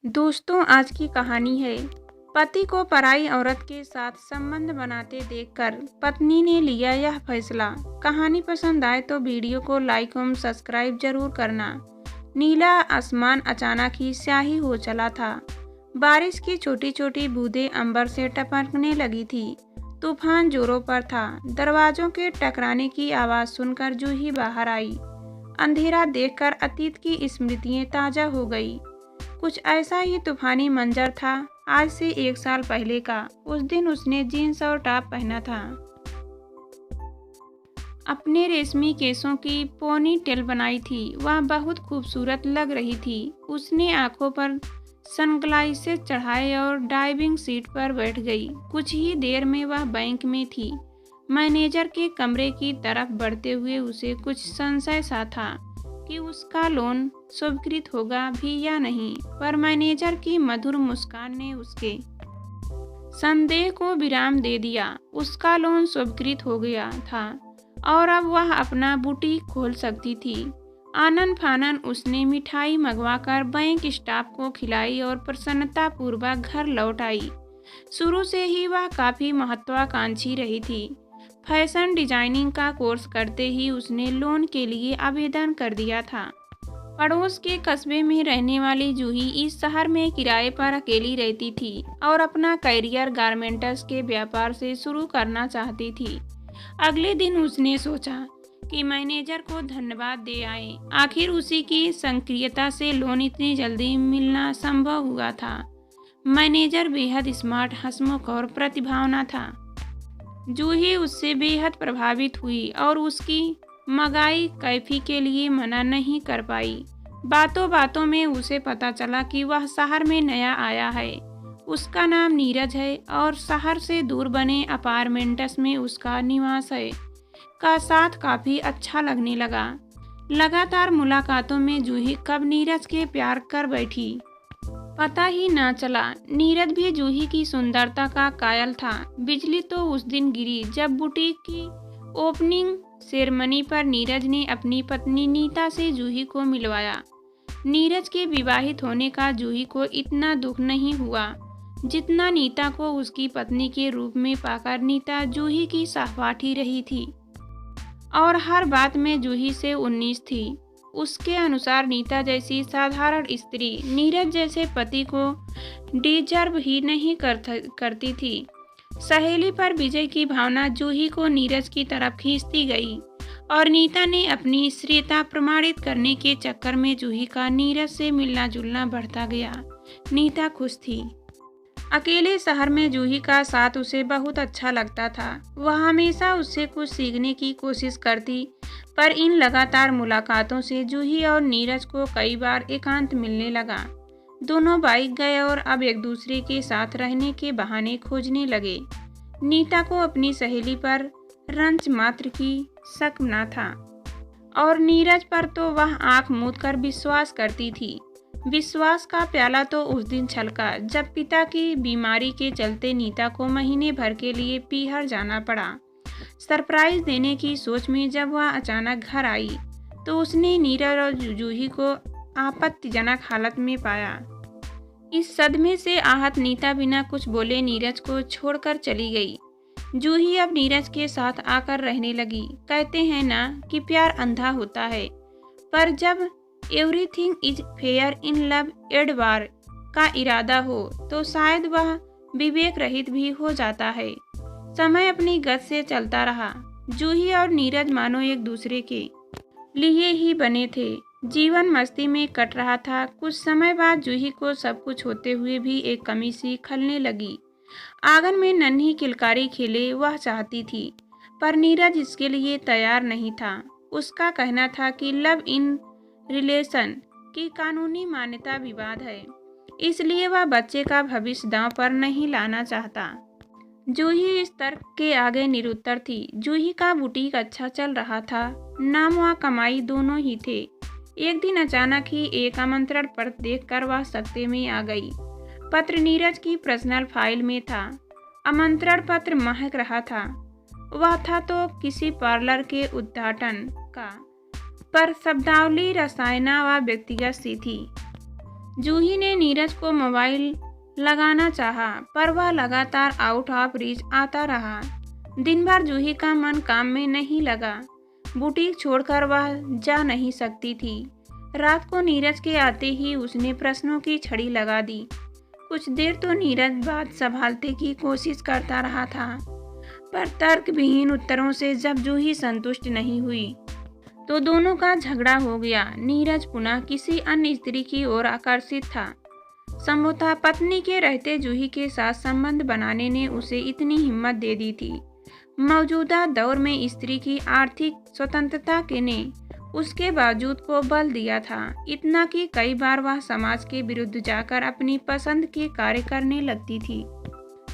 दोस्तों, आज की कहानी है। पति को पराई औरत के साथ संबंध बनाते देखकर पत्नी ने लिया यह फैसला। कहानी पसंद आए तो वीडियो को लाइक और सब्सक्राइब जरूर करना। नीला आसमान अचानक ही स्याही हो चला था। बारिश की छोटी छोटी बूंदें अंबर से टपकने लगी थी। तूफान जोरों पर था। दरवाजों के टकराने की आवाज सुनकर जूही बाहर आई। अंधेरा देखकर अतीत की स्मृतियां ताजा हो गई। कुछ ऐसा ही तूफानी मंजर था आज से 1 साल पहले का। उस दिन उसने जीन्स और टॉप पहना था। अपने रेशमी केसों की पोनी टेल बनाई थी। वह बहुत खूबसूरत लग रही थी। उसने आंखों पर सनग्लासेस चढ़ाए और ड्राइविंग सीट पर बैठ गई। कुछ ही देर में वह बैंक में थी। मैनेजर के कमरे की तरफ बढ़ते हुए उसे कुछ संशय सा था कि उसका लोन स्वीकृत होगा भी या नहीं, पर मैनेजर की मधुर मुस्कान ने उसके संदेह को विराम दे दिया। उसका लोन स्वीकृत हो गया था और अब वह अपना बुटीक खोल सकती थी। आनन फानन उसने मिठाई मंगवाकर बैंक स्टाफ को खिलाई और प्रसन्नतापूर्वक घर लौट आई। शुरू से ही वह काफी महत्वाकांक्षी रही थी। फैशन डिजाइनिंग का कोर्स करते ही उसने लोन के लिए आवेदन कर दिया था। पड़ोस के कस्बे में रहने वाली जूही इस शहर में किराए पर अकेली रहती थी और अपना करियर गारमेंट्स के व्यापार से शुरू करना चाहती थी। अगले दिन उसने सोचा कि मैनेजर को धन्यवाद दे आए। आखिर उसी की सक्रियता से लोन इतनी जल्दी मिलना संभव हुआ था। मैनेजर बेहद स्मार्ट, हंसमुख और प्रतिभावान था। जूही उससे बेहद प्रभावित हुई और उसकी मगाई कैफी के लिए मना नहीं कर पाई। बातों बातों में उसे पता चला कि वह शहर में नया आया है। उसका नाम नीरज है और शहर से दूर बने अपार्टमेंट्स में उसका निवास है। का साथ काफी अच्छा लगने लगा। लगातार मुलाकातों में जूही कब नीरज के प्यार कर बैठी पता ही ना चला। नीरज भी जूही की सुंदरता का कायल था। बिजली तो उस दिन गिरी जब बुटीक की ओपनिंग सेरेमनी पर नीरज ने अपनी पत्नी नीता से जूही को मिलवाया। नीरज के विवाहित होने का जूही को इतना दुख नहीं हुआ जितना नीता को उसकी पत्नी के रूप में पाकर नीता जूही की सहपाठी रही थी और हर बात में जूही से 19 थी। उसके अनुसार नीता जैसी साधारण स्त्री नीरज जैसे पति को डिजर्व ही नहीं करती थी। सहेली पर विजय की भावना जूही को नीरज की तरफ खींचती गई और नीता ने अपनी स्त्रीता प्रमाणित करने के चक्कर में जूही का नीरज से मिलना जुलना बढ़ता गया। नीता खुश थी। अकेले शहर में जूही का साथ उसे बहुत अच्छा लगता था। वह हमेशा उससे कुछ सीखने की कोशिश करती, पर इन लगातार मुलाकातों से जूही और नीरज को कई बार एकांत मिलने लगा। दोनों बाइक गए और अब एक दूसरे के साथ रहने के बहाने खोजने लगे। नीता को अपनी सहेली पर रंच मात्र की शक न था और नीरज पर तो वह आंख मूंद कर विश्वास करती थी। विश्वास का प्याला तो उस दिन छलका जब पिता की बीमारी के चलते नीता को महीने भर के लिए पीहर जाना पड़ा। सरप्राइज देने की सोच में जब वह अचानक घर आई तो उसने नीरज और जूही को आपत्तिजनक हालत में पाया। इस सदमे से आहत नीता बिना कुछ बोले नीरज को छोड़कर चली गई। जूही अब नीरज के साथ आकर रहने लगी। कहते हैं ना कि प्यार अंधा होता है, पर जब everything is fair in love and war का इरादा हो तो शायद वह विवेक रहित भी हो जाता है। समय अपनी गति से चलता रहा। जूही और नीरज मानो एक दूसरे के लिए ही बने थे। जीवन मस्ती में कट रहा था। कुछ समय बाद जूही को सब कुछ होते हुए भी एक कमी सी खलने लगी। आंगन में नन्ही किलकारी खिले वह चाहती थी, पर नीरज इसके लिए तैयार नहीं था। उसका कहना था कि लव इन रिलेशन की कानूनी मान्यता विवाद है, इसलिए वह बच्चे का भविष्य दांव पर नहीं लाना चाहता। जूही इस तर्क के आगे निरुत्तर थी। जूही का बुटीक अच्छा चल रहा था। नाम व कमाई दोनों ही थे। एक दिन अचानक ही एक आमंत्रण पत्र देखकर वह सकते में आ गई। पत्र नीरज की पर्सनल फाइल में था। आमंत्रण पत्र महक रहा था। वह था तो किसी पार्लर के उद्घाटन का, पर शब्दावली रसायना व व्यक्तिगत सी थी। जूही ने नीरज को मोबाइल लगाना चाहा, पर वह लगातार आउट ऑफ रीच आता रहा। दिन भर जूही का मन काम में नहीं लगा। बुटीक छोड़कर वह जा नहीं सकती थी। रात को नीरज के आते ही उसने प्रश्नों की छड़ी लगा दी। कुछ देर तो नीरज बात संभालने की कोशिश करता रहा था, पर तर्कविहीन उत्तरों से जब जूही संतुष्ट नहीं हुई तो दोनों का झगड़ा हो गया। नीरज पुनः किसी अन्य स्त्री की ओर आकर्षित था। संभवतः पत्नी के रहते जूही के साथ संबंध बनाने ने उसे इतनी हिम्मत दे दी थी। मौजूदा दौर में स्त्री की आर्थिक स्वतंत्रता के ने उसके बावजूद को बल दिया था, इतना कि कई बार वह समाज के विरुद्ध जाकर अपनी पसंद के कार्य करने लगती थी।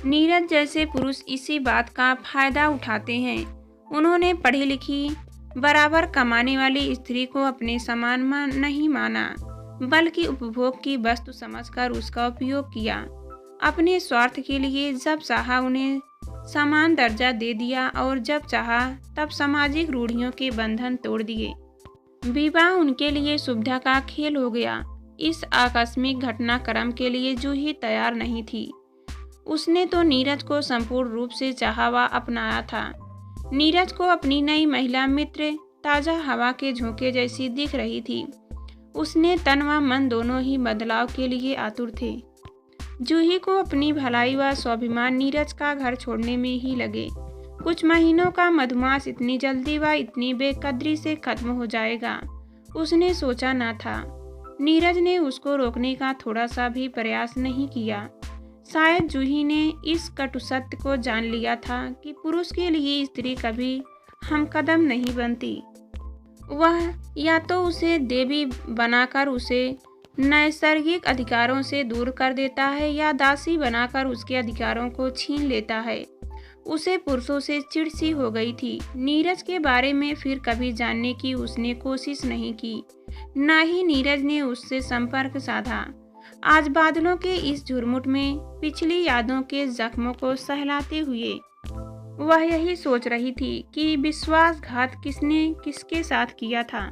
नीरज जैसे पुरुष इसी बात का फायदा उठाते हैं। उन्होंने पढ़ी लिखी बराबर कमाने वाली स्त्री को अपने समान नहीं माना, बल्कि उपभोग की वस्तु समझकर उसका उपयोग किया। अपने स्वार्थ के लिए जब चाहा उन्हें समान दर्जा दे दिया और जब चाहा तब सामाजिक रूढ़ियों के बंधन तोड़ दिए। विवाह उनके लिए सुविधा का खेल हो गया। इस आकस्मिक घटनाक्रम के लिए जूही तैयार नहीं थी। उसने तो नीरज को संपूर्ण रूप से चाहा व अपनाया था। नीरज को अपनी नई महिला मित्र ताज़ा हवा के झोंके जैसी दिख रही थी। उसने तन व मन दोनों ही बदलाव के लिए आतुर थे। जूही को अपनी भलाई व स्वाभिमान नीरज का घर छोड़ने में ही लगे। कुछ महीनों का मधुमास इतनी जल्दी व इतनी बेकदरी से खत्म हो जाएगा, उसने सोचा न था। नीरज ने उसको रोकने का थोड़ा सा भी प्रयास नहीं किया। शायद जूही ने इस कटु सत्य को जान लिया था कि पुरुष के लिए स्त्री कभी हमकदम नहीं बनती। वह या तो उसे देवी बनाकर उसे नैसर्गिक अधिकारों से दूर कर देता है या दासी बनाकर उसके अधिकारों को छीन लेता है। उसे पुरुषों से चिढ़ सी हो गई थी। नीरज के बारे में फिर कभी जानने की उसने कोशिश नहीं की, न ही नीरज ने उससे संपर्क साधा। आज बादलों के इस झुरमुट में पिछली यादों के जख्मों को सहलाते हुए वह यही सोच रही थी कि विश्वासघात किसने किसके साथ किया था।